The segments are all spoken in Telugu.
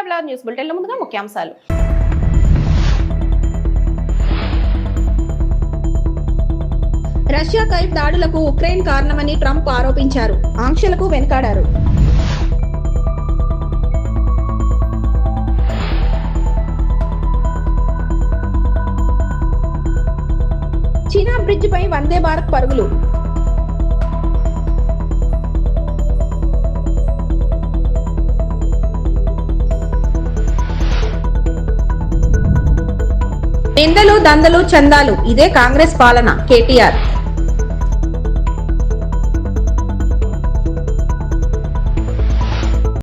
బ్లాగ్ న్యూస్ బులెటిన్ల ముందుగా ముఖ్యాంశాలు. రష్యాపై దాడులకు ఉక్రెయిన్ కారణమని ట్రంప్ ఆరోపించారు. ఆంక్షలకు వెనుకాడారు. చీనా బ్రిడ్జ్ పై వందే భారత్ పరుగులు. నిందలు దందలు చందాలు ఇదే కాంగ్రెస్ పాలన. కేటీఆర్.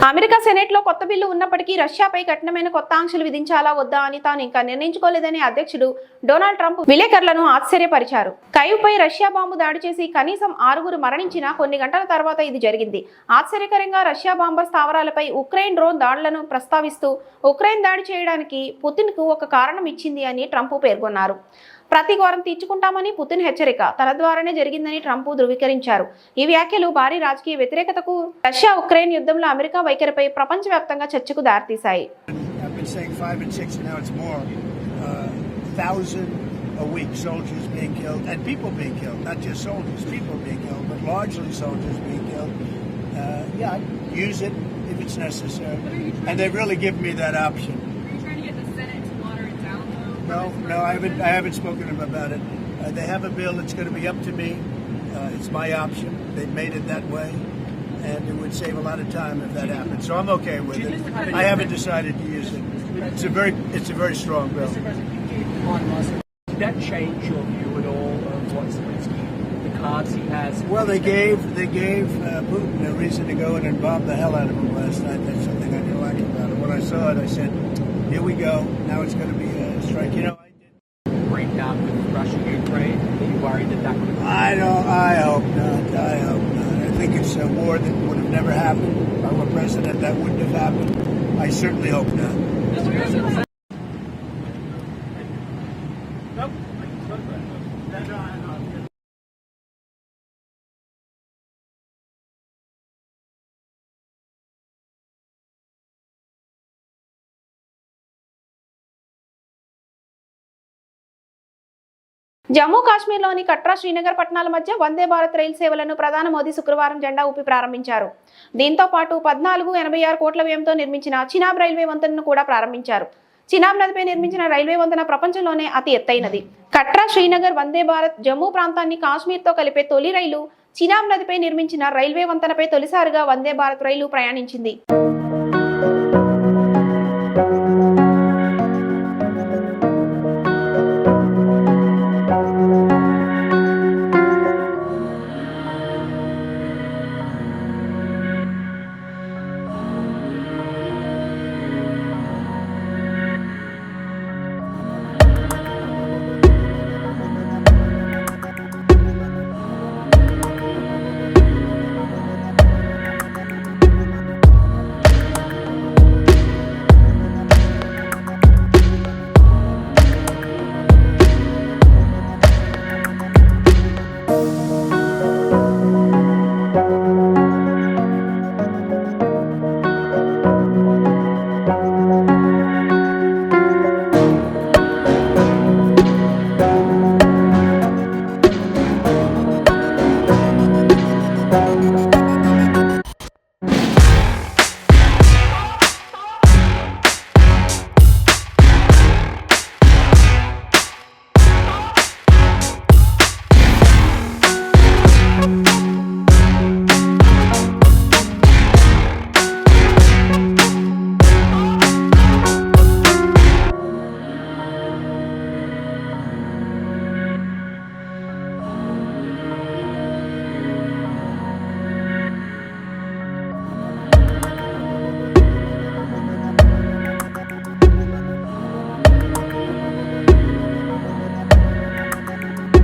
అమెరికా సెనెట్ లో కొత్త బిల్లు ఉన్నప్పటికీ రష్యాపై కఠినమైన కొత్త ఆంక్షలు విధించాలా వద్దా అని తాను ఇంకా నిర్ణయించుకోలేదని అధ్యక్షుడు డొనాల్డ్ ట్రంప్ విలేకరులను ఆశ్చర్యపరిచారు. కైవ్ పై రష్యా బాంబు దాడి చేసి కనీసం 6 మరణించిన కొన్ని గంటల తర్వాత ఇది జరిగింది. ఆశ్చర్యకరంగా రష్యా బాంబర్ స్థావరాలపై ఉక్రెయిన్ డ్రోన్ దాడులను ప్రస్తావిస్తూ ఉక్రెయిన్ దాడి చేయడానికి పుతిన్ కు ఒక కారణం ఇచ్చింది అని ట్రంప్ పేర్కొన్నారు. ప్రతి ఘోరం తీర్చుకుంటామని పుతిన్ హెచ్చరిక తన ద్వారానే జరిగిందని ట్రంప్ ధృవీకరించారు. ఈ వ్యాఖ్యలు భారీ రాజకీయ వ్యతిరేకతకు, రష్యా ఉక్రెయిన్ యుద్ధంలో అమెరికా వైఖరిపై ప్రపంచవ్యాప్తంగా చర్చకు దారితీశాయి. A week, soldiers being killed and people being killed, not just soldiers, people being killed, but largely soldiers being killed. I'd use it if it's necessary, and they've really given me that option. Are you trying to get the Senate to water it down, though? No, I haven't spoken to them about it. They have a bill. It's going to be up to me. It's my option. They've made it that way, and it would save a lot of time if that happened. So I'm okay with it. I haven't decided to use it. It's a very strong bill. Did that change your view at all of what Zelensky, the cards he has? Well, they gave Putin a reason to go in and bomb the hell out of him last night. That's something I didn't like about it. When I saw it, I said, "Here we go. Now it's going to be a strike." You know, I did. Breakdown with Russia, Ukraine. Are you worried that would? I hope not. I think it's a war that would have never happened. If I were president, that wouldn't have happened. I certainly hope not. Jammu కాశ్మీర్లోని కట్రా శ్రీనగర్ పట్టణాల మధ్య వందే భారత్ రైలు సేవలను ప్రధాని మోదీ శుక్రవారం జెండా ఊపి ప్రారంభించారు. దీంతో పాటు 1486 కోట్ల వ్యయంతో నిర్మించిన చినాబ్ రైల్వే వంతెనను కూడా ప్రారంభించారు. చినాబ్ నదిపై నిర్మించిన రైల్వే వంతెన ప్రపంచంలోనే అతి ఎత్తైనది. కట్రా శ్రీనగర్ వందే భారత్ జమ్మూ ప్రాంతాన్ని కాశ్మీర్తో కలిపే తొలి రైలు చినాబ్ నదిపై నిర్మించిన రైల్వే వంతెనపై తొలిసారిగా వందే భారత్ రైలు ప్రయాణించింది.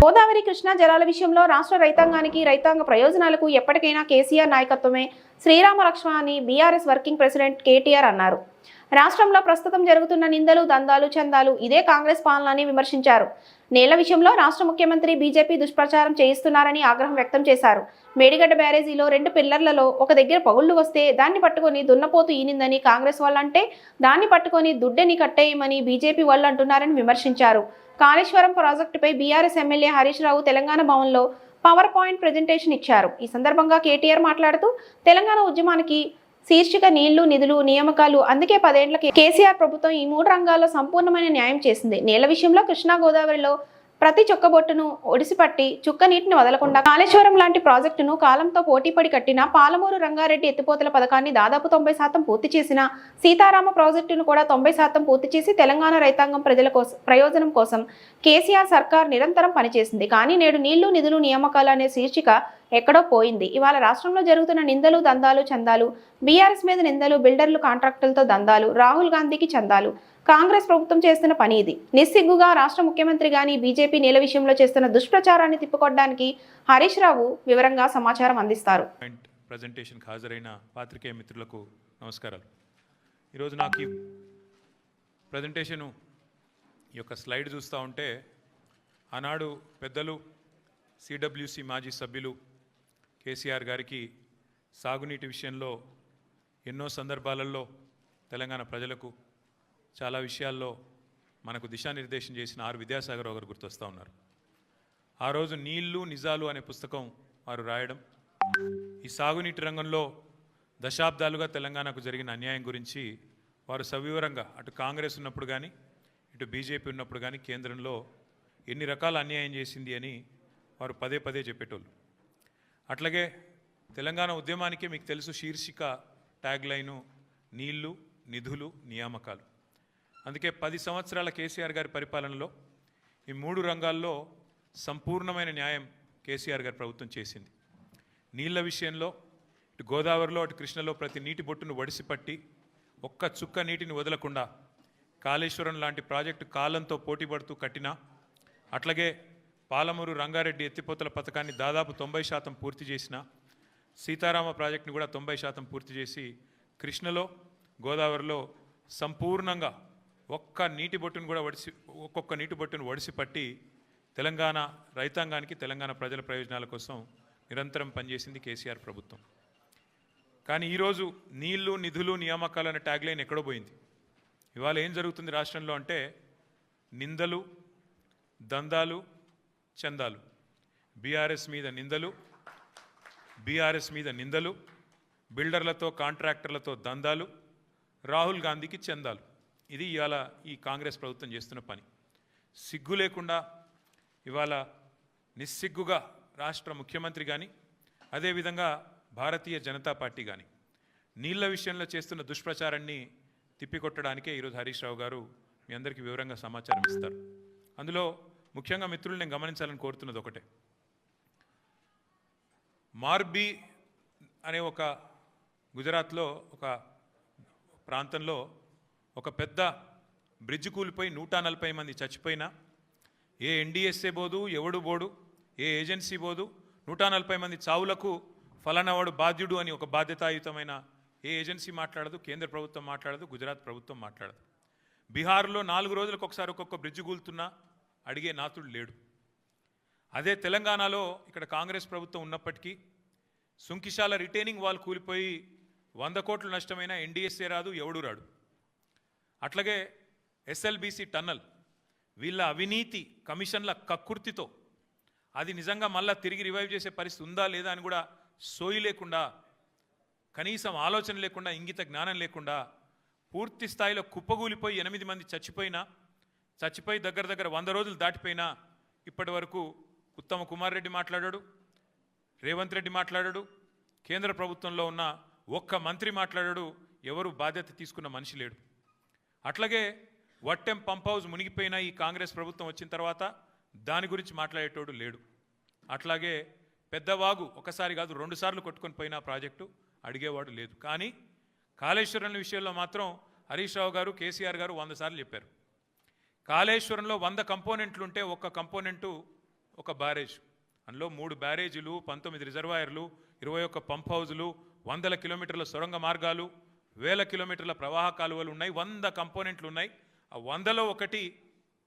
గోదావరి కృష్ణా జలాల విషయంలో రాష్ట్ర రైతాంగానికి రైతాంగ ప్రయోజనాలకు ఎప్పటికైనా కేసీఆర్ నాయకత్వమే శ్రీరామ రక్షణ అని బీఆర్ఎస్ వర్కింగ్ ప్రెసిడెంట్ కేటీఆర్ అన్నారు. రాష్ట్రంలో ప్రస్తుతం జరుగుతున్న నిందలు దందాలు చందాలు ఇదే కాంగ్రెస్ పాలన అని విమర్శించారు. నీళ్ల విషయంలో రాష్ట్ర ముఖ్యమంత్రి బీజేపీ దుష్ప్రచారం చేయిస్తున్నారని ఆగ్రహం వ్యక్తం చేశారు. మేడిగడ్డ బ్యారేజీలో 2 పిల్లర్లలో ఒక దగ్గర పగుళ్లు వస్తే దాన్ని పట్టుకొని దున్నపోతు ఈనిందని కాంగ్రెస్ వాళ్ళంటే దాన్ని పట్టుకొని దుడ్డెని కట్టేయమని బీజేపీ వాళ్ళు అంటున్నారని విమర్శించారు. కాళేశ్వరం ప్రాజెక్టుపై బీఆర్ఎస్ ఎమ్మెల్యే హరీష్ రావు తెలంగాణ భవన్లో పవర్ పాయింట్ ప్రెజెంటేషన్ ఇచ్చారు. ఈ సందర్భంగా కేటీఆర్ మాట్లాడుతూ తెలంగాణ ఉద్యమానికి శీర్షిక నీళ్లు, నిధులు, నియామకాలు. అందుకే 10 ఏళ్లకి కేసీఆర్ ప్రభుత్వం ఈ 3 రంగాల్లో సంపూర్ణమైన న్యాయం చేసింది. నీళ్ల విషయంలో కృష్ణా గోదావరిలో ప్రతి చుక్కబొట్టును ఒడిసిపట్టి చుక్క నీటిని వదలకుండా కాళేశ్వరం లాంటి ప్రాజెక్టును కాలంతో పోటీపడి కట్టిన పాలమూరు రంగారెడ్డి ఎత్తిపోతల పథకాన్ని దాదాపు 90% పూర్తి చేసిన సీతారామ ప్రాజెక్టును కూడా 90% పూర్తి చేసి తెలంగాణ రైతాంగం ప్రజల ప్రయోజనం కోసం కేసీఆర్ సర్కార్ నిరంతరం పనిచేసింది. కానీ నేడు నీళ్లు, నిధులు, నియామకాలు అనే శీర్షిక ఎక్కడో పోయింది. ఇవాళ రాష్ట్రంలో జరుగుతున్న నిందలు, దందాలు, చందాలు, బీఆర్ఎస్ మీద నిందలు, బిల్డర్లు, కాంట్రాక్టులతో దందాలు, రాహుల్ గాంధీకి చందాలు, కాంగ్రెస్ ప్రభుత్వం చేస్తున్న పని ఇది. నిస్సిగ్గుగా రాష్ట్ర ముఖ్యమంత్రి గాని బీజేపీ నీళ్ల విషయంలో చేస్తున్న దుష్ప్రచారాన్ని తిప్పుకోవడానికి హరీష్ రావు వివరంగా సమాచారం అందిస్తారు. ప్రెజెంటేషన్కి హాజరైన పాత్రికేయ మిత్రులకు నమస్కారాలు. ఈరోజు నాకు ఈ ప్రెజెంటేషను యొక్క స్లైడ్ చూస్తూ ఉంటే ఆనాడు పెద్దలు సిడబ్ల్యూసి మాజీ సభ్యులు కేసీఆర్ గారికి సాగునీటి విషయంలో ఎన్నో సందర్భాలలో తెలంగాణ ప్రజలకు చాలా విషయాల్లో మనకు దిశానిర్దేశం చేసిన ఆర్ విద్యాసాగర్ గారు గుర్తొస్తూ ఉన్నారు. ఆ రోజు నీళ్లు నిజాలు అనే పుస్తకం వారు రాయడం, ఈ సాగునీటి రంగంలో దశాబ్దాలుగా తెలంగాణకు జరిగిన అన్యాయం గురించి వారు సవివరంగా అటు కాంగ్రెస్ ఉన్నప్పుడు కానీ ఇటు బీజేపీ ఉన్నప్పుడు కానీ కేంద్రంలో ఎన్ని రకాల అన్యాయం చేసింది అని వారు పదే పదే చెప్పేటోళ్ళు. అట్లాగే తెలంగాణ ఉద్యమానికే మీకు తెలుసు శీర్షిక ట్యాగ్ లైను నీళ్లు, నిధులు, నియామకాలు. అందుకే 10 సంవత్సరాల కేసీఆర్ గారి పరిపాలనలో ఈ 3 రంగాల్లో సంపూర్ణమైన న్యాయం కేసీఆర్ గారి ప్రభుత్వం చేసింది. నీళ్ల విషయంలో ఇటు గోదావరిలో అటు కృష్ణలో ప్రతి నీటి బొట్టును వడిసిపట్టి ఒక్క చుక్క నీటిని వదలకుండా కాళేశ్వరం లాంటి ప్రాజెక్టు కాలంతో పోటీపడుతూ కట్టినా, అట్లాగే పాలమూరు రంగారెడ్డి ఎత్తిపోతల పథకాన్ని దాదాపు 90% పూర్తి చేసిన, సీతారామ ప్రాజెక్టుని కూడా 90% పూర్తి చేసి కృష్ణలో గోదావరిలో సంపూర్ణంగా ఒక్కొక్క నీటి బొట్టును వడిసిపట్టి తెలంగాణ రైతాంగానికి తెలంగాణ ప్రజల ప్రయోజనాల కోసం నిరంతరం పనిచేసింది కేసీఆర్ ప్రభుత్వం. కానీ ఈరోజు నీళ్లు, నిధులు, నియామకాలు అనే ట్యాగ్ లైన్ ఎక్కడో పోయింది. ఇవాళ ఏం జరుగుతుంది రాష్ట్రంలో అంటే నిందలు, దందాలు, చందాలు, బీఆర్ఎస్ మీద నిందలు, బిల్డర్లతో కాంట్రాక్టర్లతో దందాలు, రాహుల్ గాంధీకి చందాలు. ఇది ఇవాళ ఈ కాంగ్రెస్ ప్రభుత్వం చేస్తున్న పని. సిగ్గు లేకుండా ఇవాళ నిస్సిగ్గుగా రాష్ట్ర ముఖ్యమంత్రి కానీ అదేవిధంగా భారతీయ జనతా పార్టీ కానీ నీళ్ల విషయంలో చేస్తున్న దుష్ప్రచారాన్ని తిప్పికొట్టడానికే ఈరోజు హరీష్ రావు గారు మీ అందరికీ వివరంగా సమాచారం ఇస్తారు. అందులో ముఖ్యంగా మిత్రులు నేను గమనించాలని కోరుతున్నది ఒకటే, మార్బీ అనే ఒక గుజరాత్లో ఒక ప్రాంతంలో ఒక పెద్ద బ్రిడ్జ్ కూలిపోయి 140 మంది చచ్చిపోయినా ఏ ఎన్డీఎస్ఏ బోదు, ఎవడు బోడు, ఏ ఏజెన్సీ బోదు, 140 మంది చావులకు ఫలానా వాడు బాధ్యుడు అని ఒక బాధ్యతాయుతమైన ఏ ఏజెన్సీ మాట్లాడదు, కేంద్ర ప్రభుత్వం మాట్లాడదు, గుజరాత్ ప్రభుత్వం మాట్లాడదు. బీహార్లో 4 రోజులకు ఒకసారి ఒక్కొక్క బ్రిడ్జ్ కూలుతున్నా అడిగే నాతుడు లేడు. అదే తెలంగాణలో ఇక్కడ కాంగ్రెస్ ప్రభుత్వం ఉన్నప్పటికీ సుంకిశాల రిటైనింగ్ వాల్ కూలిపోయి 100 కోట్లు నష్టమైన ఎన్డీఎస్ఏ రాదు, ఎవడు రాడు. అట్లాగే ఎస్ఎల్బీసీ టన్నల్ వీళ్ళ అవినీతి కమిషన్ల కక్కుర్తితో అది నిజంగా మళ్ళా తిరిగి రివైవ్ చేసే పరిస్థితి ఉందా లేదా అని కూడా సోయి లేకుండా, కనీసం ఆలోచన లేకుండా, ఇంగిత జ్ఞానం లేకుండా పూర్తి స్థాయిలో కుప్పగూలిపోయి 8 మంది చచ్చిపోయి దగ్గర 100 రోజులు దాటిపోయినా ఇప్పటి వరకు ఉత్తమ కుమార్ రెడ్డి మాట్లాడాడు, రేవంత్ రెడ్డి మాట్లాడాడు, కేంద్ర ప్రభుత్వంలో ఉన్న ఒక్క మంత్రి మాట్లాడాడు, ఎవరు బాధ్యత తీసుకున్న మనిషి లేడు. అట్లాగే వట్టెం పంప్ హౌస్ మునిగిపోయిన ఈ కాంగ్రెస్ ప్రభుత్వం వచ్చిన తర్వాత దాని గురించి మాట్లాడేటోడు లేడు. అట్లాగే పెద్దవాగు ఒకసారి కాదు 2 సార్లు కొట్టుకొని పోయిన ప్రాజెక్టు అడిగేవాడు లేదు. కానీ కాళేశ్వరం విషయంలో మాత్రం హరీష్ రావు గారు, కేసీఆర్ గారు 100 సార్లు చెప్పారు. కాళేశ్వరంలో 100 కంపోనెంట్లు ఉంటే ఒక్క కంపోనెంటు ఒక బ్యారేజ్, అందులో 3 బ్యారేజీలు, 19 రిజర్వాయర్లు, 21 పంప్ హౌజులు, 100 కిలోమీటర్ల సొరంగ మార్గాలు, 1000 కిలోమీటర్ల ప్రవాహ కాలువలు ఉన్నాయి, 100 కంపోనెంట్లు ఉన్నాయి. ఆ 100లో ఒకటి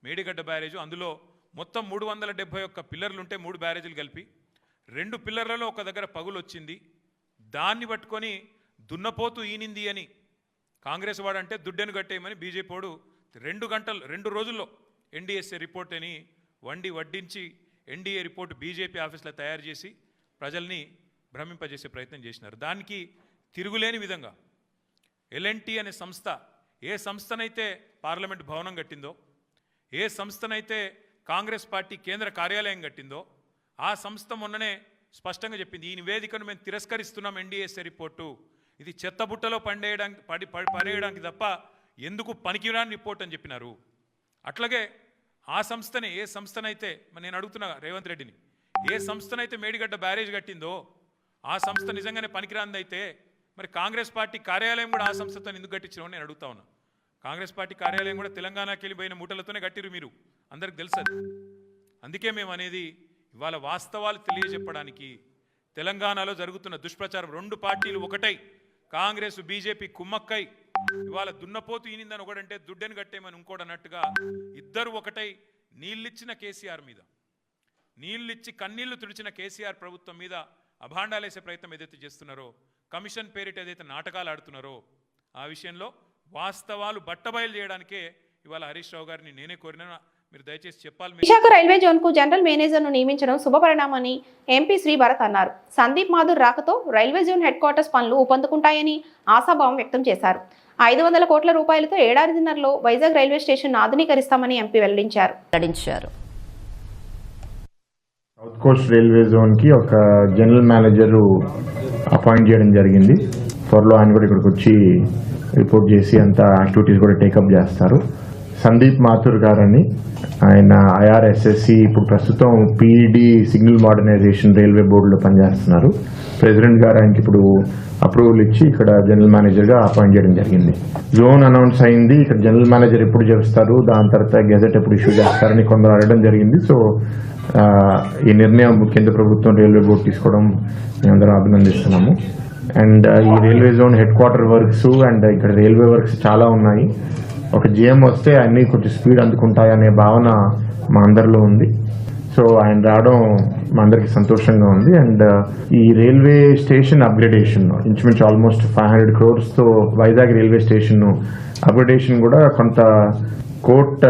మేడిగడ్డ బ్యారేజు, అందులో మొత్తం 371 పిల్లర్లు ఉంటే 3 బ్యారేజీలు కలిపి 2 పిల్లర్లలో ఒక దగ్గర పగులు వచ్చింది. దాన్ని పట్టుకొని దున్నపోతు ఈనింది అని కాంగ్రెస్ వాడంటే దుడ్డెను కట్టేయమని బీజేపీ వాడు 2 రోజుల్లో ఎన్డీఎస్ఏ రిపోర్ట్ అని వడ్డించి ఎన్డీఏ రిపోర్ట్ బీజేపీ ఆఫీస్లో తయారు చేసి ప్రజల్ని భ్రమింపజేసే ప్రయత్నం చేసినారు. దానికి తిరుగులేని విధంగా ఎల్ఎన్టీ అనే సంస్థ ఏ సంస్థనైతే పార్లమెంట్ భవనం కట్టిందో, ఏ సంస్థనైతే కాంగ్రెస్ పార్టీ కేంద్ర కార్యాలయం కట్టిందో ఆ సంస్థ మొన్ననే స్పష్టంగా చెప్పింది, ఈ నివేదికను మేము తిరస్కరిస్తున్నాం, ఎన్డీఎస్ఏ రిపోర్టు ఇది చెత్తబుట్టలో పడేయడానికి తప్ప ఎందుకు పనికిరాని రిపోర్ట్ అని చెప్పినారు. అట్లాగే ఆ సంస్థనే ఏ సంస్థనైతే నేను అడుగుతున్నా రేవంత్ రెడ్డిని, ఏ సంస్థనైతే మేడిగడ్డ బ్యారేజ్ కట్టిందో ఆ సంస్థ నిజంగానే పనికిరాందైతే మరి కాంగ్రెస్ పార్టీ కార్యాలయం కూడా ఆ సంస్థతో ఎందుకు కట్టించినామని నేను అడుగుతా ఉన్నా. కాంగ్రెస్ పార్టీ కార్యాలయం కూడా తెలంగాణకి వెళ్ళిపోయిన మూటలతోనే కట్టిరు, మీరు అందరికి తెలుసు. అందుకే మేము అనేది ఇవాళ వాస్తవాలు తెలియజెప్పడానికి, తెలంగాణలో జరుగుతున్న దుష్ప్రచారం 2 పార్టీలు ఒకటై కాంగ్రెస్ బీజేపీ కుమ్మక్కై ఇవాళ దున్నపోతు ఈనిందని ఒకడంటే దుడ్డెను కట్టేమని ఇంకోటి అన్నట్టుగా ఇద్దరు ఒకటై నీళ్ళిచ్చిన కేసీఆర్ మీద, నీళ్ళిచ్చి కన్నీళ్లు తుడిచిన కేసీఆర్ ప్రభుత్వం మీద అభాండాలేసే ప్రయత్నం ఏదైతే చేస్తున్నారో, కమిషన్ పేరిట ఏదైతే నాటకాలు ఆడుతున్నారో ఆ విషయంలో వాస్తవాలు బట్టబయలు చేయడానికే ఇవాళ హరీష్ రావు గారిని నేనే కోరినా. మీరు దయచేసి చెప్పాలి. విశాఖ రైల్వే జోన్ కు జనరల్ మేనేజర్ ను నియమించడం శుభపరిణామని ఎంపీ శ్రీ భరత్ అన్నారు. సందీప్ మాధుర్ రాకతో రైల్వే జోన్ హెడ్ క్వార్టర్స్ పనులు ఊపందుకుంటాయని ఆశాభావం వ్యక్తం చేశారు. 500 కోట్ల రూపాయలతో ఏడాదిన్నరలో వైజాగ్ రైల్వే స్టేషన్ ఆధునీకరిస్తామని ఎంపీ వెల్లడించారు. సౌత్ కోస్ట్ రైల్వే జోన్ కి ఒక జనరల్ మేనేజర్ అపాయింట్ చేయడం జరిగింది. త్వరలో ఆయన కూడా ఇక్కడికి వచ్చి రిపోర్ట్ చేసి అంతా యాక్టివిటీస్ కూడా టేకప్ చేస్తారు. సందీప్ మాథుర్ గారని, ఆయన ఐఆర్ఎస్ఎస్సి ఇప్పుడు ప్రస్తుతం పీఈడి సిగ్నల్ మోడర్నైజేషన్ రైల్వే బోర్డులో పనిచేస్తున్నారు. ప్రెసిడెంట్ గారు ఆయనకి ఇప్పుడు అప్రూవల్ ఇచ్చి ఇక్కడ జనరల్ మేనేజర్గా అపాయింట్ చేయడం జరిగింది. జోన్ అనౌన్స్ అయింది, ఇక్కడ జనరల్ మేనేజర్ ఎప్పుడు చేస్తారు, దాని తర్వాత గెజెట్ ఎప్పుడు ఇష్యూ చేస్తారని కొందరు అడగడం జరిగింది. సో ఈ నిర్ణయం కేంద్ర ప్రభుత్వం రైల్వే బోర్డు తీసుకోవడం మేమందరం అభినందిస్తున్నాము. అండ్ ఈ railway zone head quarter works and ఇక్కడ రైల్వే వర్క్స్ చాలా ఉన్నాయి. ఒక జిఎం వస్తే అన్ని కొంచెం స్పీడ్ అందుకుంటాయనే భావన మా అందరిలో ఉంది. సో ఆయన రావడం మా అందరికి సంతోషంగా ఉంది. అండ్ ఈ రైల్వే స్టేషన్ అప్గ్రేడేషన్ ఇంచుమించు ఆల్మోస్ట్ 500 crores-తో వైజాగ్ రైల్వే స్టేషన్ అప్గ్రేడేషన్ కూడా కొంత కోర్ట్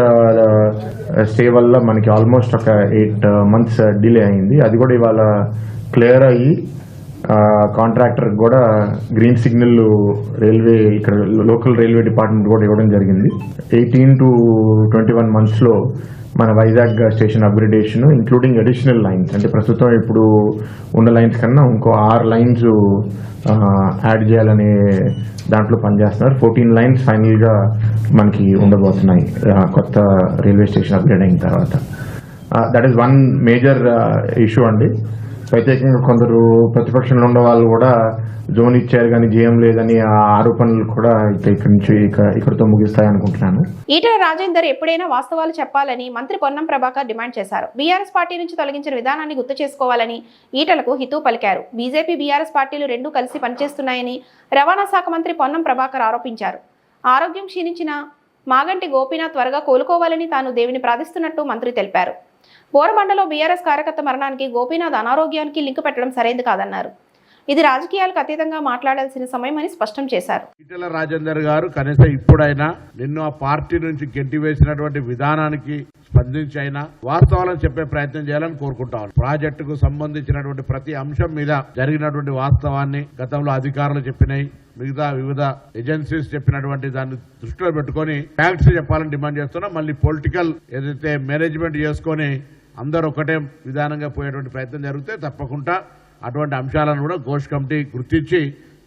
స్టే వల్ల మనకి ఆల్మోస్ట్ ఒక 8 months డిలే అయింది. అది కూడా ఇవాళ క్లియర్ అయ్యి కాంట్రాక్టర్ కూడా గ్రీన్ సిగ్నల్ రైల్వే ఇక్కడ లోకల్ రైల్వే డిపార్ట్మెంట్ కూడా ఇవ్వడం జరిగింది. 18 to 21 months-లో మన Vizag station upgradation including additional lines, అంటే ప్రస్తుతం ఇప్పుడు ఉన్న లైన్స్ కన్నా ఇంకో 6 lines యాడ్ చేయాలనే దాంట్లో పనిచేస్తున్నారు. 14 lines ఫైనల్గా మనకి ఉండబోతున్నాయి కొత్త రైల్వే స్టేషన్ అప్గ్రేడ్ అయిన తర్వాత. That is one major issue అండి. ప్రత్యేకంగా కొందరు ప్రతిపక్షంలో ఉన్న వాళ్ళు కూడా జోన్ ఇచ్చారు కానీ జీఎం లేదని ఆ ఆరోపణలు కూడా ఇక్కడితో ముగిస్తాయి అనుకుంటున్నాను. ఈటెల రాజేందర్ ఎప్పుడైనా వాస్తవాలు చెప్పాలని మంత్రి పొన్నం ప్రభాకర్ డిమాండ్ చేశారు. బీఆర్ఎస్ పార్టీ నుంచి తొలగించిన విధానాన్ని గుర్తు చేసుకోవాలని ఈటెలకు హితవు పలికారు. బీజేపీ బీఆర్ఎస్ పార్టీలు రెండూ కలిసి పనిచేస్తున్నాయని రవాణా శాఖ మంత్రి పొన్నం ప్రభాకర్ ఆరోపించారు. ఆరోగ్యం క్షీణించిన మాగంటి గోపీనాథ్ త్వరగా కోలుకోవాలని తాను దేవుని ప్రార్థిస్తున్నట్టు మంత్రి తెలిపారు. బోరబండలో బీఆర్ఎస్ కార్యకర్త మరణానికి గోపీనాథ్ అనారోగ్యానికి లింక్ పెట్టడం సరైంది కాదన్నారు. ఇది రాజకీయాలకు అతీతంగా మాట్లాడాల్సిన సమయమని స్పష్టం చేశారు. ఈటెల రాజేందర్ గారు కనీసం ఇప్పుడైనా నిన్ను ఆ పార్టీ నుంచి గెంటివేసినటువంటి విధానానికి స్పందించి అయినా వాస్తవాలను చెప్పే ప్రయత్నం చేయాలని కోరుకుంటాం. ప్రాజెక్టుకు సంబంధించినటువంటి ప్రతి అంశం మీద జరిగినటువంటి వాస్తవాన్ని గతంలో అధికారులు చెప్పినాయి, మిగతా వివిధ ఏజెన్సీస్ చెప్పినటువంటి దాన్ని దృష్టిలో పెట్టుకుని ఫ్యాక్ట్స్ చెప్పాలని డిమాండ్ చేస్తున్నాం. మళ్ళీ పొలిటికల్ ఏదైతే మేనేజ్మెంట్ చేసుకుని అందరూ ఒకటే విధానంగా పోయేటువంటి ప్రయత్నం జరిగితే తప్పకుండా అటువంటి అంశాలను కూడా ఘోష్ కమిటీ గుర్తించి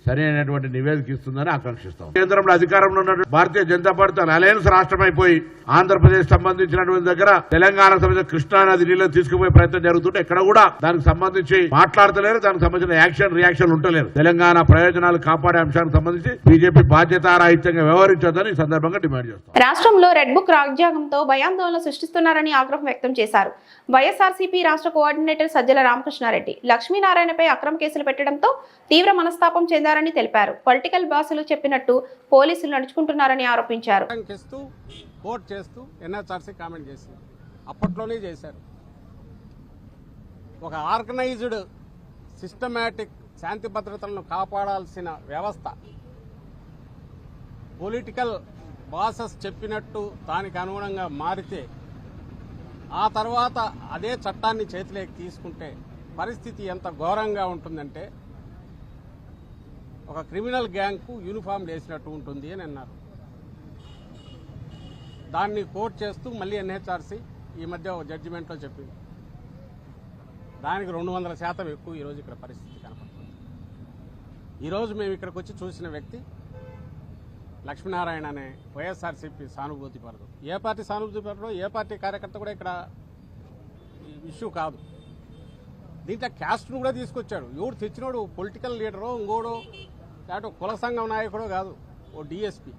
సరైనటువంటి నివేదిక ఇస్తుందని ఆకాంక్షిస్తాం. కేంద్రంలో అధికారంలో ఉన్నటువంటి భారతీయ జనతా పార్టీ అలయన్స్ రాష్ట్రం అయిపోయి ఆంధ్రప్రదేశ్ సంబంధించినటువంటి దగ్గర తెలంగాణ సంబంధించిన కృష్ణానది నీళ్ళని తీసుకుపోయే ప్రయత్నం జరుగుతుంటే ఎక్కడ కూడా దానికి సంబంధించి మాట్లాడతలేరు, దానికి సంబంధించిన రియాక్షన్ ఉంటలేరు. తెలంగాణ ప్రయోజనాలు కాపాడే అంశానికి సంబంధించి బీజేపీ బాధ్యతారాహిత్యంగా వ్యవహరించొద్దని ఈ సందర్భంగా డిమాండ్ చేస్తాం. రాష్ట్రంలో రెడ్ బుక్ రాజ్యాంగంతో భయాందోళన సృష్టిస్తున్నారని ఆగ్రహం వ్యక్తం చేశారు. వైఎస్ఆర్సీపీ రాష్ట్ర కోఆర్డినేటర్ సజ్జల రామకృష్ణారెడ్డి లక్ష్మీనారాయణపై అక్రమ కేసులు పెట్టడంతో తీవ్ర మనస్తాపం చెందారని తెలిపారు. పొలిటికల్ బాసులు చెప్పినట్టు పోలీసులు నడుచుకుంటున్నారని ఆరోపించారు. కోర్టు చేస్తూ ఎన్హెచ్ఆర్సీ కామెంట్ చేసింది. అప్పట్లోనే చేశారు. ఒక ఆర్గనైజ్డ్ సిస్టమేటిక్ శాంతి భద్రతలను కాపాడాల్సిన వ్యవస్థ పొలిటికల్ బాసెస్ చెప్పినట్టు దానికి అనుగుణంగా మారితే ఆ తర్వాత అదే చట్టాన్ని చేతిలోకి తీసుకుంటే పరిస్థితి ఎంత ఘోరంగా ఉంటుందంటే ఒక క్రిమినల్ గ్యాంగ్కు యూనిఫామ్ వేసినట్టు ఉంటుంది అని అన్నారు. దాన్ని కోర్టు చేస్తూ మళ్ళీ ఎన్హెచ్ఆర్సీ ఈ మధ్య ఒక జడ్జిమెంట్లో చెప్పింది. దానికి 200% ఎక్కువ ఈరోజు ఇక్కడ పరిస్థితి కనపడుతుంది. ఈరోజు మేము ఇక్కడికి వచ్చి చూసిన వ్యక్తి లక్ష్మీనారాయణ అనే వైఎస్ఆర్సీపీ సానుభూతి పరదు. ఏ పార్టీ సానుభూతి పరదో ఏ పార్టీ కార్యకర్త కూడా ఇక్కడ ఇష్యూ కాదు. దీంట్లో క్యాస్ట్ను కూడా తీసుకొచ్చాడు. ఎవడు తెచ్చినోడు పొలిటికల్ లీడరో ఇంకోడో లేకపోతే కుల సంఘం నాయకుడో కాదు, ఓ డిఎస్పీ.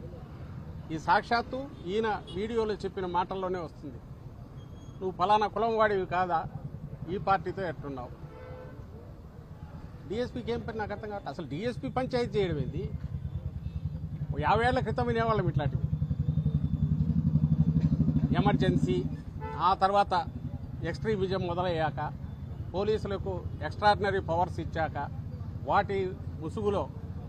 ఈ సాక్షాత్తు ఈయన వీడియోలో చెప్పిన మాటల్లోనే వస్తుంది. నువ్వు ఫలానా కులం వాడివి కాదా, ఈ పార్టీతో ఎట్టున్నావు? డిఎస్పీకి ఏం పని నాకు అర్థం కాదు. అసలు డిఎస్పీ పంచాయతీ చేయడం ఏంది? 50 ఏళ్ల క్రితం వినేవాళ్ళం ఇట్లాంటివి. ఎమర్జెన్సీ, ఆ తర్వాత ఎక్స్ట్రీమిజం మొదలయ్యాక, పోలీసులకు ఎక్స్ట్రాడినరీ పవర్స్ ఇచ్చాక వాటి ముసుగులో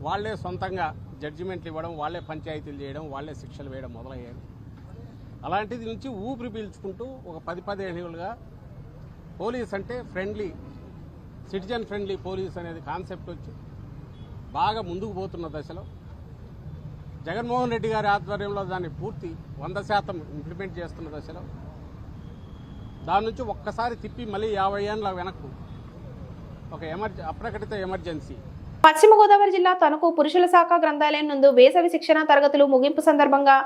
వాళ్లే సొంతంగా జడ్జిమెంట్లు ఇవ్వడం, వాళ్లే పంచాయతీలు చేయడం, వాళ్లే శిక్షలు వేయడం మొదలయ్యాయి. అలాంటిది నుంచి ఊపిరి పీల్చుకుంటూ ఒక 10-15 ఏళ్ళుగా పోలీస్ అంటే ఫ్రెండ్లీ, సిటిజన్ ఫ్రెండ్లీ పోలీస్ అనేది కాన్సెప్ట్ వచ్చి బాగా ముందుకు పోతున్న దశలో జగన్మోహన్ రెడ్డి గారి ఆధ్వర్యంలో దాన్ని పూర్తి 100% ఇంప్లిమెంట్ చేస్తున్న దశలో దాని నుంచి ఒక్కసారి తిప్పి మళ్ళీ 50 ఏళ్ళ వెనక్కు ఒక అప్రకటిత ఎమర్జెన్సీ. పశ్చిమ గోదావరి జిల్లా తణుకు పురుషుల శాఖ గ్రంథాలయం నందు వేసవి శిక్షణ తరగతులు ముగింపు సందర్భంగా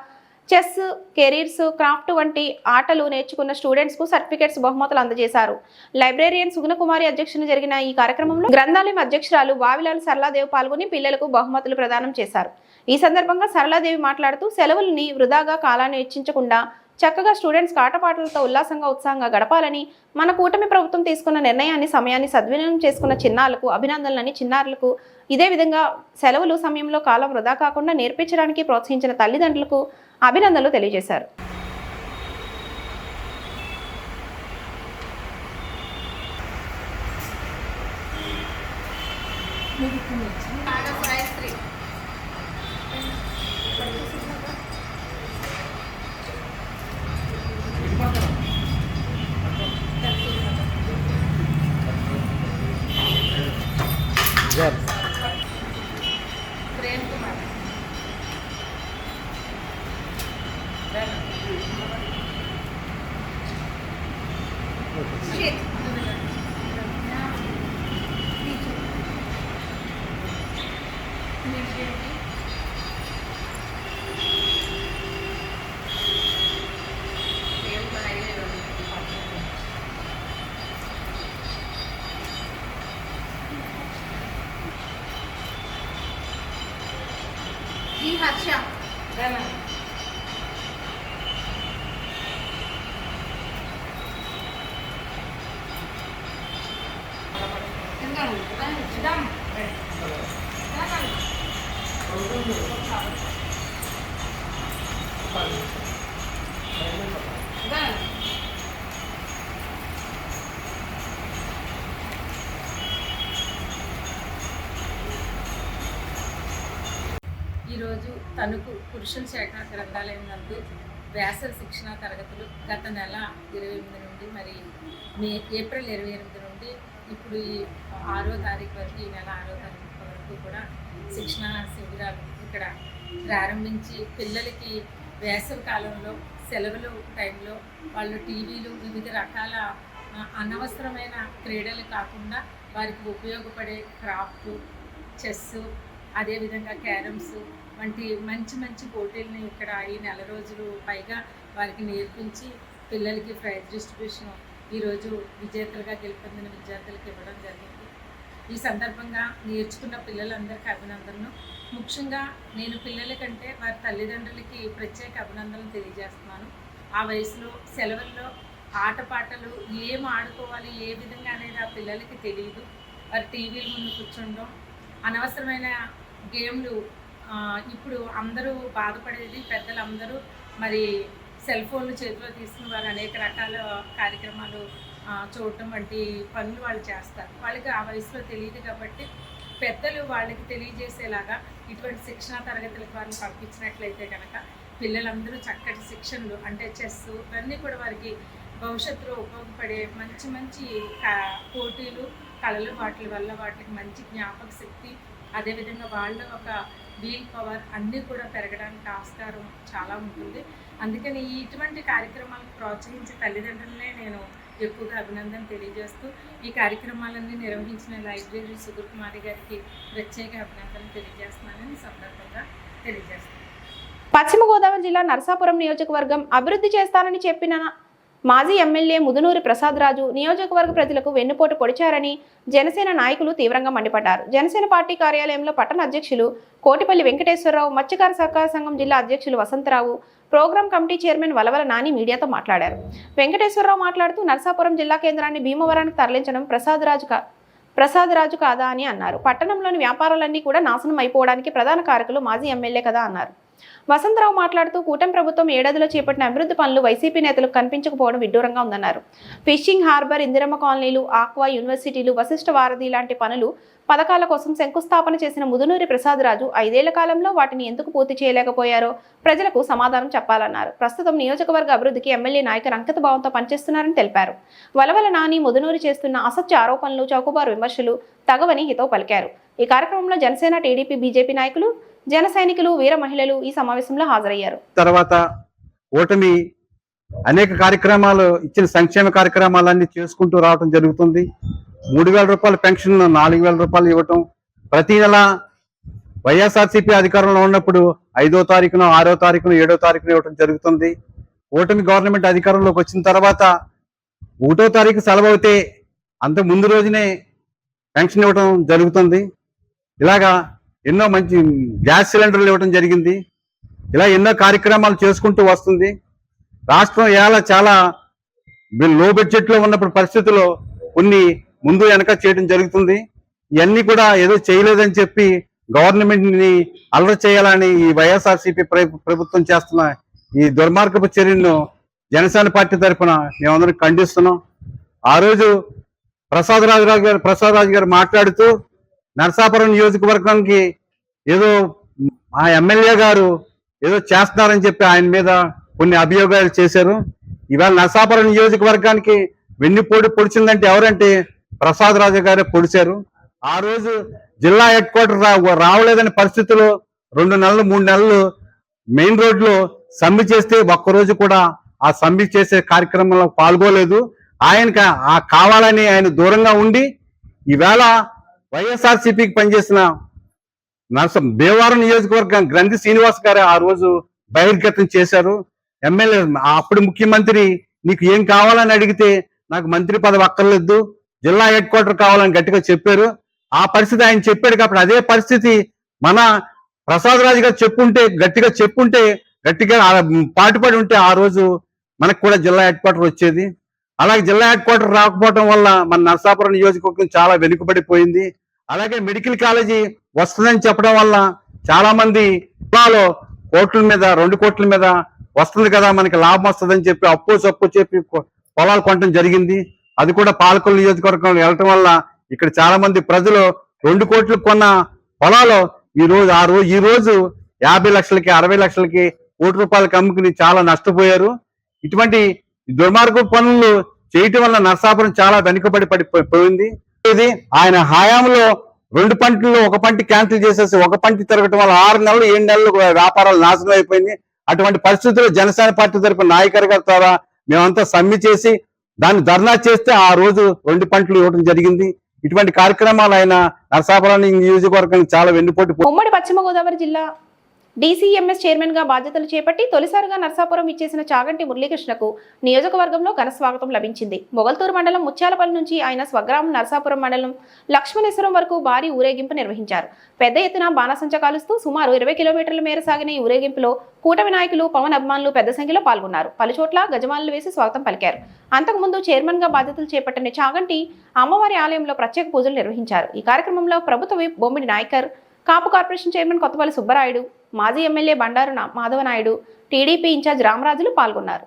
చెస్, కెరీర్స్, క్రాఫ్ట్ వంటి ఆటలు నేర్చుకున్న స్టూడెంట్స్ కు సర్టిఫికెట్స్, బహుమతులు అందజేశారు. లైబ్రేరియన్ సుగుణకుమారి అధ్యక్షతన జరిగిన ఈ కార్యక్రమంలో గ్రంథాలయం అధ్యక్షురాలు వావిలాల సరళాదేవి పాల్గొని పిల్లలకు బహుమతులు ప్రదానం చేశారు. ఈ సందర్భంగా సరళాదేవి మాట్లాడుతూ సెలవుల్ని వృధాగా కాలాన్ని వెచ్చించకుండా చక్కగా స్టూడెంట్స్ ఆటపాటలతో ఉల్లాసంగా ఉత్సాహంగా గడపాలని, మన కూటమి ప్రభుత్వం తీసుకున్న నిర్ణయాన్ని సమయాన్ని సద్వినియోగం చేసుకున్న చిన్నారులకు అభినందనలని, చిన్నారులకు ఇదే విధంగా సెలవులు సమయంలో కాలం వృధా కాకుండా నేర్పించడానికి ప్రోత్సహించిన తల్లిదండ్రులకు అభినందనలు తెలియజేశారు. ఈరోజు తణుకు పురుషుల శాఖ గ్రంథాలయం నందు వేసవి శిక్షణ తరగతులు గత నెల 28 నుండి మరి ఏప్రిల్ 28 నుండి ఇప్పుడు ఈ 6వ తారీఖు వరకు, ఈ నెల 6వ తారీఖు వరకు కూడా శిక్షణ శిబిరాలు ఇక్కడ ప్రారంభించి పిల్లలకి వేసవి కాలంలో సెలవులు టైంలో వాళ్ళు టీవీలు, వివిధ రకాల అనవసరమైన క్రీడలు కాకుండా వారికి ఉపయోగపడే క్రాఫ్ట్, చెస్, అదేవిధంగా క్యారమ్స్ వంటి మంచి మంచి పోటీలని ఇక్కడ ఈ నెల రోజులు పైగా వారికి నేర్పించి పిల్లలకి ప్రైజ్ డిస్ట్రిబ్యూషన్ ఈరోజు విజేతలుగా గెలుపొందిన విద్యార్థులకు ఇవ్వడం జరిగింది. ఈ సందర్భంగా నేర్చుకున్న పిల్లలందరికీ అభినందనలు. ముఖ్యంగా నేను పిల్లల కంటే వారి తల్లిదండ్రులకి ప్రత్యేక అభినందనలు తెలియజేస్తున్నాను. ఆ వయసులో సెలవుల్లో ఆటపాటలు ఏం ఆడుకోవాలి, ఏ విధంగా అనేది ఆ పిల్లలకి తెలియదు. వారు టీవీల ముందు కూర్చుండడం, అనవసరమైన గేమ్లు. ఇప్పుడు అందరూ బాధపడేది పెద్దలందరూ మరి సెల్ ఫోన్లు చేతిలో తీసుకుని వారు అనేక రకాల కార్యక్రమాలు చూడటం వంటి పనులు వాళ్ళు చేస్తారు. వాళ్ళకి ఆ వయసులో తెలియదు కాబట్టి పెద్దలు వాళ్ళకి తెలియజేసేలాగా ఇటువంటి శిక్షణా తరగతులకు వారిని పంపించినట్లయితే కనుక పిల్లలందరూ చక్కటి శిక్షణలు అంటే చెస్ ఇవన్నీ కూడా వారికి భవిష్యత్తులో ఉపయోగపడే మంచి మంచి పోటీలు కళలు వాటి వల్ల వాటికి మంచి జ్ఞాపక శక్తి అదేవిధంగా వాళ్ళ ఒక వీల్ పవర్ అన్నీ కూడా పెరగడానికి ఆస్కారం చాలా ఉంటుంది. అందుకని ఇటువంటి కార్యక్రమాలను ప్రోత్సహించే తల్లిదండ్రులనే నేను ఎక్కువగా అభినందన తెలియజేస్తూ ఈ కార్యక్రమాలన్నీ నిర్వహించిన లైబ్రరీ సుధీర్ కుమారి గారికి ప్రత్యేక అభినందనలు తెలియజేస్తున్నానని సందర్భంగా తెలియజేస్తున్నాను. పశ్చిమ గోదావరి జిల్లా నరసాపురం నియోజకవర్గం అభివృద్ధి చేస్తానని చెప్పిన మాజీ ఎమ్మెల్యే ముదునూరి ప్రసాద్ రాజు నియోజకవర్గ ప్రజలకు వెన్నుపోటు పొడిచారని జనసేన నాయకులు తీవ్రంగా మండిపడ్డారు. జనసేన పార్టీ కార్యాలయంలో పట్టణ అధ్యక్షులు కోటిపల్లి వెంకటేశ్వరరావు, మత్స్యకార సహకార సంఘం జిల్లా అధ్యక్షులు Vasantharao, programme committee chairman Valavala Nani మీడియాతో మాట్లాడారు. వెంకటేశ్వరరావు మాట్లాడుతూ నరసాపురం జిల్లా కేంద్రాన్ని భీమవరానికి తరలించడం ప్రసాద్ రాజు కాదా అని అన్నారు. పట్టణంలోని వ్యాపారాలన్నీ కూడా నాశనం అయిపోవడానికి ప్రధాన కారకులు మాజీ ఎమ్మెల్యే కదా అన్నారు. వసంతరావు మాట్లాడుతూ కూటమి ప్రభుత్వం ఏడాదిలో చేపట్టిన అభివృద్ధి పనులు వైసీపీ నేతలకు కనిపించకపోవడం విడ్డూరంగా ఉందన్నారు. ఫిషింగ్ హార్బర్, ఇందిరమ్మ కాలనీలు, ఆక్వా యూనివర్సిటీలు, వశిష్ఠ వారధి లాంటి పనులు పథకాల కోసం శంకుస్థాపన చేసిన ముదునూరి ప్రసాద్ రాజు 5 ఏళ్ల కాలంలో వాటిని ఎందుకు పూర్తి చేయలేకపోయారో ప్రజలకు సమాధానం చెప్పాలన్నారు. ప్రస్తుతం నియోజకవర్గ అభివృద్ధికి ఎమ్మెల్యే నాయకులు అంకిత భావంతో పనిచేస్తున్నారని తెలిపారు. వలవల నాని ముదునూరి చేస్తున్న అసత్య ఆరోపణలు, చౌకబారు విమర్శలు తగవని హితవు పలికారు. ఈ కార్యక్రమంలో జనసేన, టీడీపీ, బీజేపీ నాయకులు, జన సైనికులు, వీర మహిళలు ఈ సమావేశంలో హాజరయ్యారు. తర్వాత ఓటమి అనేక కార్యక్రమాలు ఇచ్చిన సంక్షేమ కార్యక్రమాలన్నీ చేసుకుంటూ రావడం జరుగుతుంది. 3,000 రూపాయల పెన్షన్ 4,000 రూపాయలు ఇవ్వటం, ప్రతి నెల వైఎస్ఆర్సీపీ అధికారంలో ఉన్నప్పుడు 5వ తారీఖున, 6వ తారీఖున, 7వ తారీఖున ఇవ్వటం జరుగుతుంది. ఓటమి గవర్నమెంట్ అధికారంలోకి వచ్చిన తర్వాత 1వ తారీఖు సెలవు అయితే అంత ముందు రోజునే పెన్షన్ ఇవ్వటం జరుగుతుంది. ఇలాగా ఎన్నో మంచి గ్యాస్ సిలిండర్లు ఇవ్వడం జరిగింది. ఇలా ఎన్నో కార్యక్రమాలు చేసుకుంటూ వస్తుంది. రాష్ట్రం ఇలా చాలా లో బడ్జెట్లో ఉన్నప్పుడు పరిస్థితుల్లో కొన్ని ముందు వెనక చేయడం జరుగుతుంది. ఇవన్నీ కూడా ఏదో చేయలేదని చెప్పి గవర్నమెంట్ ని అల్లరి చేయాలని ఈ వైఎస్ఆర్సీపీ ప్రభుత్వం చేస్తున్న ఈ దుర్మార్గపు చర్యను జనసేన పార్టీ తరఫున మేమందరం ఖండిస్తున్నాం. ఆ రోజు ప్రసాద్ రాజు గారు మాట్లాడుతూ నరసాపురం నియోజకవర్గానికి ఏదో ఆ ఎమ్మెల్యే గారు ఏదో చేస్తున్నారని చెప్పి ఆయన మీద కొన్ని అభియోగాలు చేశారు. ఇవాళ నరసాపురం నియోజకవర్గానికి వెన్నుపోటు పొడిచిందంటే ఎవరంటే ప్రసాద్ రాజు గారే పొడిచారు. ఆ రోజు జిల్లా హెడ్ క్వార్టర్ రావలేదని పరిస్థితుల్లో 2 నెలలు 3 నెలలు మెయిన్ రోడ్లో సమ్మె చేస్తే ఒక్కరోజు కూడా ఆ సమ్మె చేసే కార్యక్రమంలో పాల్గొలేదు. ఆయనకి కావాలని ఆయన దూరంగా ఉండి ఈవేళ వైఎస్ఆర్సీపీకి పనిచేసిన భీమవరం నియోజకవర్గం గ్రంథి శ్రీనివాస్ గారు ఆ రోజు బహిర్గతం చేశారు. ఎమ్మెల్యే అప్పుడు ముఖ్యమంత్రి నీకు ఏం కావాలని అడిగితే నాకు మంత్రి పదవి అక్కర్లేదు, జిల్లా హెడ్ క్వార్టర్ కావాలని గట్టిగా చెప్పారు. ఆ పరిస్థితి ఆయన చెప్పాడు కాబట్టి అదే పరిస్థితి మన ప్రసాద్ రాజు గారు గట్టిగా పాటుపడి ఉంటే ఆ రోజు మనకు కూడా జిల్లా హెడ్ క్వార్టర్ వచ్చేది. అలాగే జిల్లా హెడ్ క్వార్టర్ రాకపోవడం వల్ల మన నరసాపురం నియోజకవర్గం చాలా వెనుకబడిపోయింది. అలాగే మెడికల్ కాలేజీ వస్తుందని చెప్పడం వల్ల చాలా మంది జిల్లాలో 2 కోట్ల మీద వస్తుంది కదా మనకి లాభం వస్తుందని చెప్పి అప్పు చెప్పి పొలాలు కొనడం జరిగింది. అది కూడా పాలకొల్లు నియోజకవర్గంలో వెళ్ళటం వల్ల ఇక్కడ చాలా మంది ప్రజలు 2 కోట్లకు కొన్న పొలాలు ఈ రోజు 50 లక్షలకి 60 లక్షలకి కోటి రూపాయలకి అమ్ముకుని చాలా నష్టపోయారు. ఇటువంటి దుర్మార్గ పనులు చేయటం వల్ల నరసాపురం చాలా వెనుకబడి పడిపోయింది. ఇది ఆయన హయాంలో 2 పంటల్లో 1 పంట క్యాన్సిల్ చేసేసి 1 పంట తిరగటం వల్ల 6 నెలలు 7 నెలలు వ్యాపారాలు నాశనం అయిపోయింది. అటువంటి పరిస్థితుల్లో జనసేన పార్టీ తరపున నాయకుల ద్వారా మేమంతా సమ్మె చేసి దాన్ని ధర్నా చేస్తే ఆ రోజు 2 పంటలు ఇవ్వడం జరిగింది. ఇటువంటి కార్యక్రమాలు ఆయన నరసాపురం నియోజకవర్గానికి చాలా వెన్నుపోటు. ఉమ్మడి పశ్చిమ గోదావరి జిల్లా డీసీఎంఎస్ చైర్మన్ గా బాధ్యతలు చేపట్టి తొలిసారిగా నరసాపురం ఇచ్చేసిన చాగంటి మురళీకృష్ణకు నియోజకవర్గంలో ఘన స్వాగతం లభించింది. మొగల్తూరు మండలం ముత్యాలపల్లి నుంచి ఆయన స్వగ్రామం నరసాపురం మండలం లక్ష్మణేశ్వరం వరకు భారీ ఊరేగింపు నిర్వహించారు. పెద్ద ఎత్తున బాణసంచ కాలుస్తూ సుమారు 20 కిలోమీటర్ల మేర సాగిన ఈ ఊరేగింపులో కూటమి నాయకులు, పవన్ అభిమానులు పెద్ద సంఖ్యలో పాల్గొన్నారు. పలుచోట్ల గజమాలలు వేసి స్వాగతం పలికారు. అంతకుముందు చైర్మన్ గా బాధ్యతలు చేపట్టిన చాగంటి అమ్మవారి ఆలయంలో ప్రత్యేక పూజలు నిర్వహించారు. ఈ కార్యక్రమంలో ప్రభుత్వ whip Bommidi Nayakar, Kapu corporation chairman Kothapalli Subbarayudu, మాజీ MLA Bandaru Madhavanaidu, TDP incharge Ramarajulu పాల్గొన్నారు.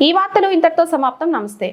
ఈ వార్తలు ఇంతటితో సమాప్తం. నమస్తే.